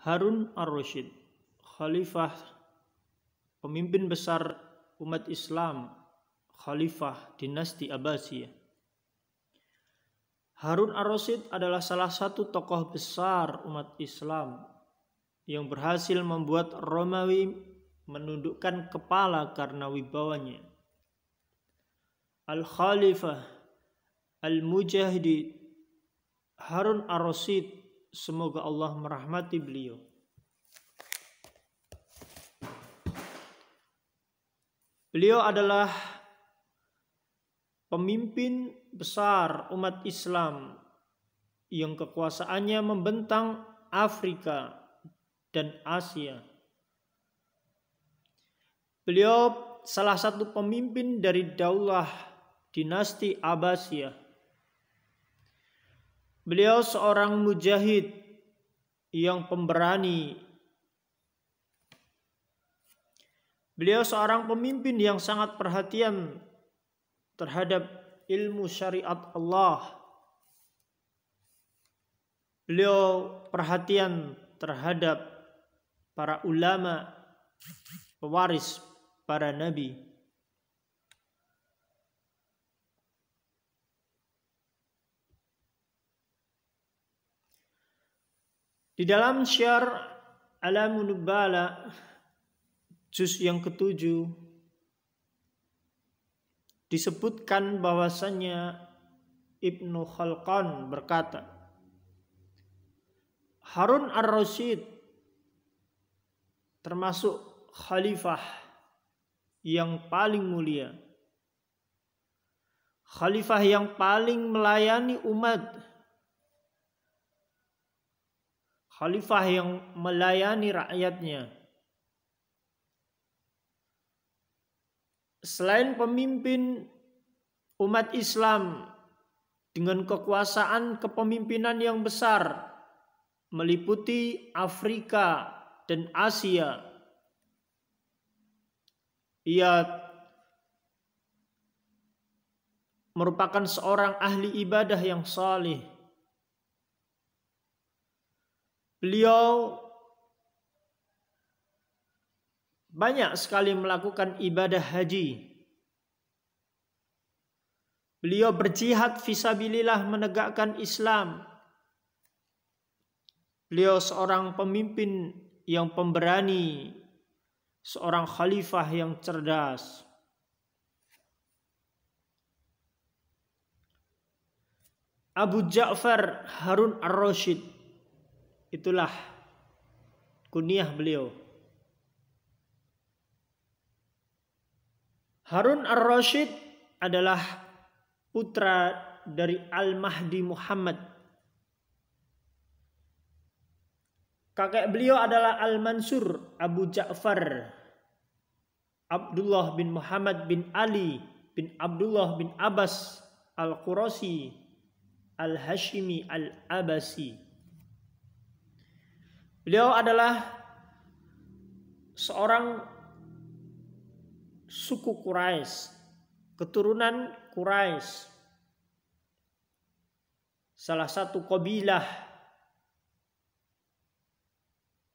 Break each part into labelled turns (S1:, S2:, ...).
S1: Harun ar-Rasyid, khalifah, pemimpin besar umat Islam, khalifah dinasti Abbasiyah. Harun ar-Rasyid adalah salah satu tokoh besar umat Islam yang berhasil membuat Romawi menundukkan kepala karena wibawanya. Al-Khalifah Al-Mujahid Harun ar-Rasyid, semoga Allah merahmati beliau. Beliau adalah pemimpin besar umat Islam yang kekuasaannya membentang Afrika dan Asia. Beliau salah satu pemimpin dari daulah dinasti Abbasiyah. Beliau seorang mujahid yang pemberani. Beliau seorang pemimpin yang sangat perhatian terhadap ilmu syariat Allah. Beliau perhatian terhadap para ulama, pewaris para nabi. Di dalam Syiar A'lamun Nubala juz yang ke-7 disebutkan bahwasannya Ibnu Khalqan berkata, Harun ar-Rasyid termasuk khalifah yang paling mulia, khalifah yang paling melayani umat, khalifah yang melayani rakyatnya. Selain pemimpin umat Islam dengan kekuasaan kepemimpinan yang besar meliputi Afrika dan Asia, ia merupakan seorang ahli ibadah yang saleh. Beliau banyak sekali melakukan ibadah haji. Beliau berjihad fisabilillah menegakkan Islam. Beliau seorang pemimpin yang pemberani, seorang khalifah yang cerdas. Abu Ja'far Harun ar-Rasyid, itulah kunyah beliau. Harun ar-Rasyid adalah putra dari Al-Mahdi Muhammad. Kakek beliau adalah Al-Mansur Abu Ja'far Abdullah bin Muhammad bin Ali bin Abdullah bin Abbas Al-Qurasi Al-Hashimi Al-Abasi. Beliau adalah seorang suku Quraisy, keturunan Quraisy, salah satu kabilah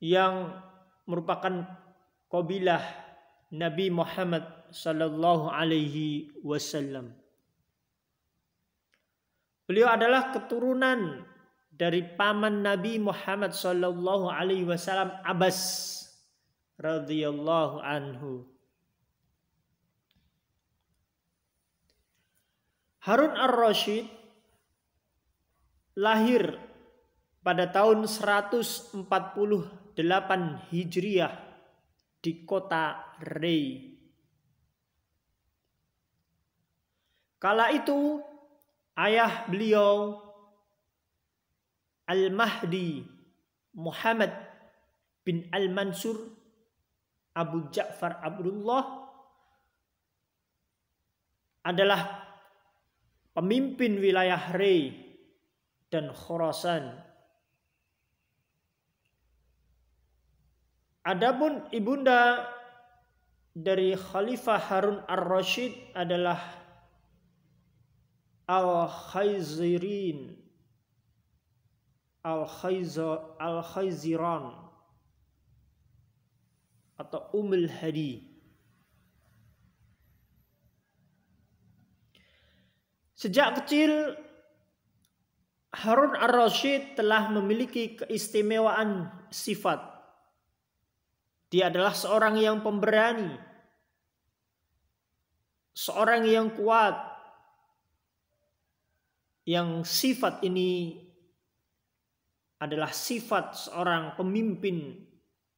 S1: yang merupakan kabilah Nabi Muhammad sallallahu alaihi wasallam. Beliau adalah keturunan dari paman Nabi Muhammad sallallahu alaihi wasallam, Abbas radhiyallahu anhu. Harun ar-Rasyid lahir pada tahun 148 Hijriah di kota Rey. Kala itu ayah beliau Al-Mahdi Muhammad bin Al-Mansur Abu Ja'far Abdullah adalah pemimpin wilayah Rey dan Khurasan. Adapun ibunda dari Khalifah Harun ar-Rasyid adalah Al-Khayziran. atau Ummul Hadi. Sejak kecil Harun ar-Rasyid telah memiliki keistimewaan sifat. Dia adalah seorang yang pemberani, seorang yang kuat, yang sifat ini adalah sifat seorang pemimpin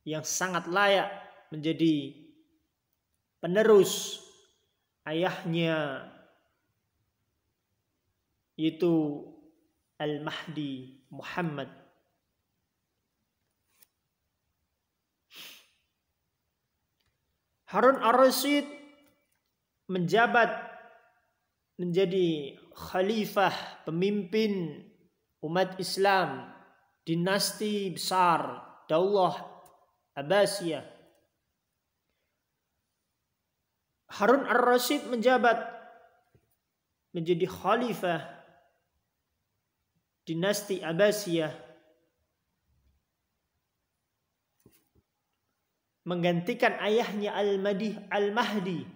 S1: yang sangat layak menjadi penerus ayahnya, yaitu Al-Mahdi Muhammad. Harun ar-Rasyid menjabat menjadi khalifah, pemimpin umat Islam, dinasti besar Daulah Abbasiyah. Harun ar-Rasyid menjabat menjadi khalifah dinasti Abbasiyah, menggantikan ayahnya Al-Mahdi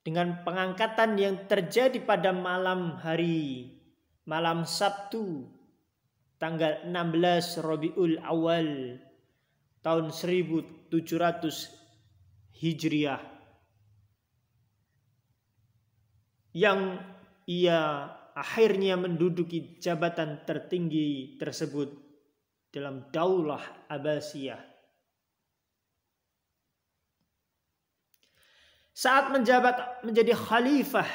S1: dengan pengangkatan yang terjadi pada malam Sabtu tanggal 16 Rabiul Awal tahun 1700 Hijriah, yang ia akhirnya menduduki jabatan tertinggi tersebut dalam Daulah Abbasiyah. Saat menjabat menjadi khalifah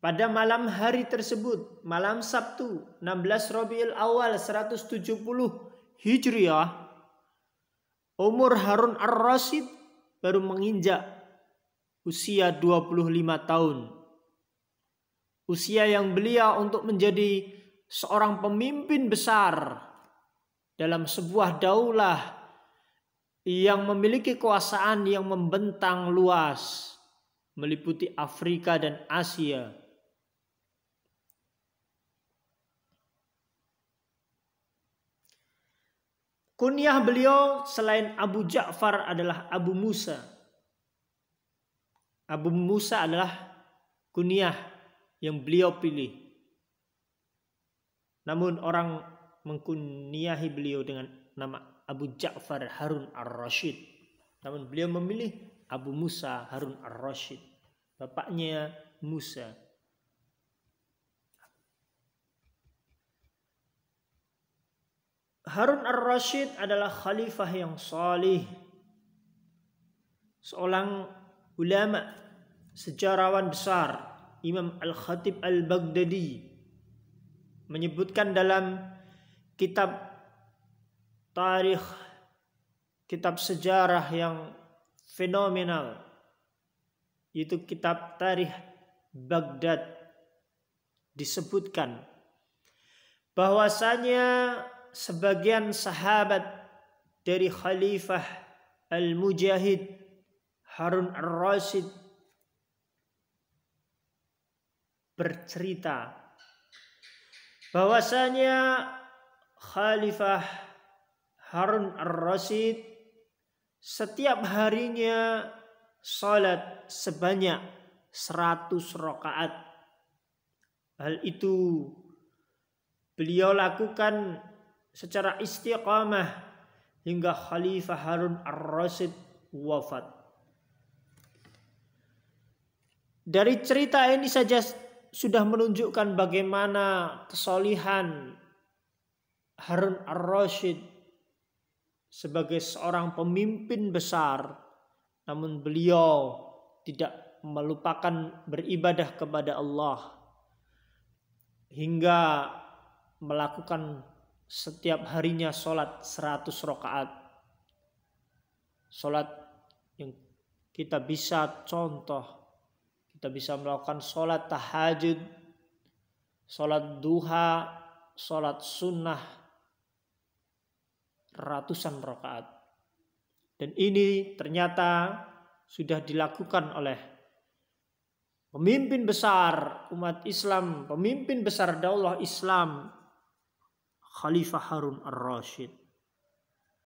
S1: pada malam hari tersebut, malam Sabtu 16 Rabiul Awal 170 Hijriah, umur Harun ar-Rasyid baru menginjak usia 25 tahun. Usia yang belia untuk menjadi seorang pemimpin besar dalam sebuah daulah yang memiliki kekuasaan yang membentang luas, meliputi Afrika dan Asia. Kunyah beliau selain Abu Ja'far adalah Abu Musa. Abu Musa adalah kunyah yang beliau pilih. Namun orang mengkunyahi beliau dengan nama Abu Ja'far Harun ar-Rasyid. Namun beliau memilih Abu Musa Harun ar-Rasyid. Bapaknya Musa. Harun ar-Rasyid adalah khalifah yang salih, seorang ulama, sejarawan besar. Imam Al-Khatib Al-Baghdadi menyebutkan dalam kitab tarikh, kitab sejarah yang fenomenal, yaitu kitab Tarikh Baghdad, disebutkan bahwasanya sebagian sahabat dari Khalifah Al-Mujahid Harun ar-Rasyid bercerita bahwasanya Khalifah Harun ar-Rasyid setiap harinya salat sebanyak 100 rakaat. Hal itu beliau lakukan secara istiqamah hingga Khalifah Harun ar-Rasyid wafat. Dari cerita ini saja sudah menunjukkan bagaimana kesolihan Harun ar-Rasyid sebagai seorang pemimpin besar, namun beliau tidak melupakan beribadah kepada Allah hingga melakukan setiap harinya sholat 100 rakaat. Sholat yang kita bisa contoh, kita bisa melakukan sholat tahajud, sholat duha, sholat sunnah, ratusan rakaat. Dan ini ternyata sudah dilakukan oleh pemimpin besar umat Islam, pemimpin besar daulah Islam, Khalifah Harun ar-Rasyid.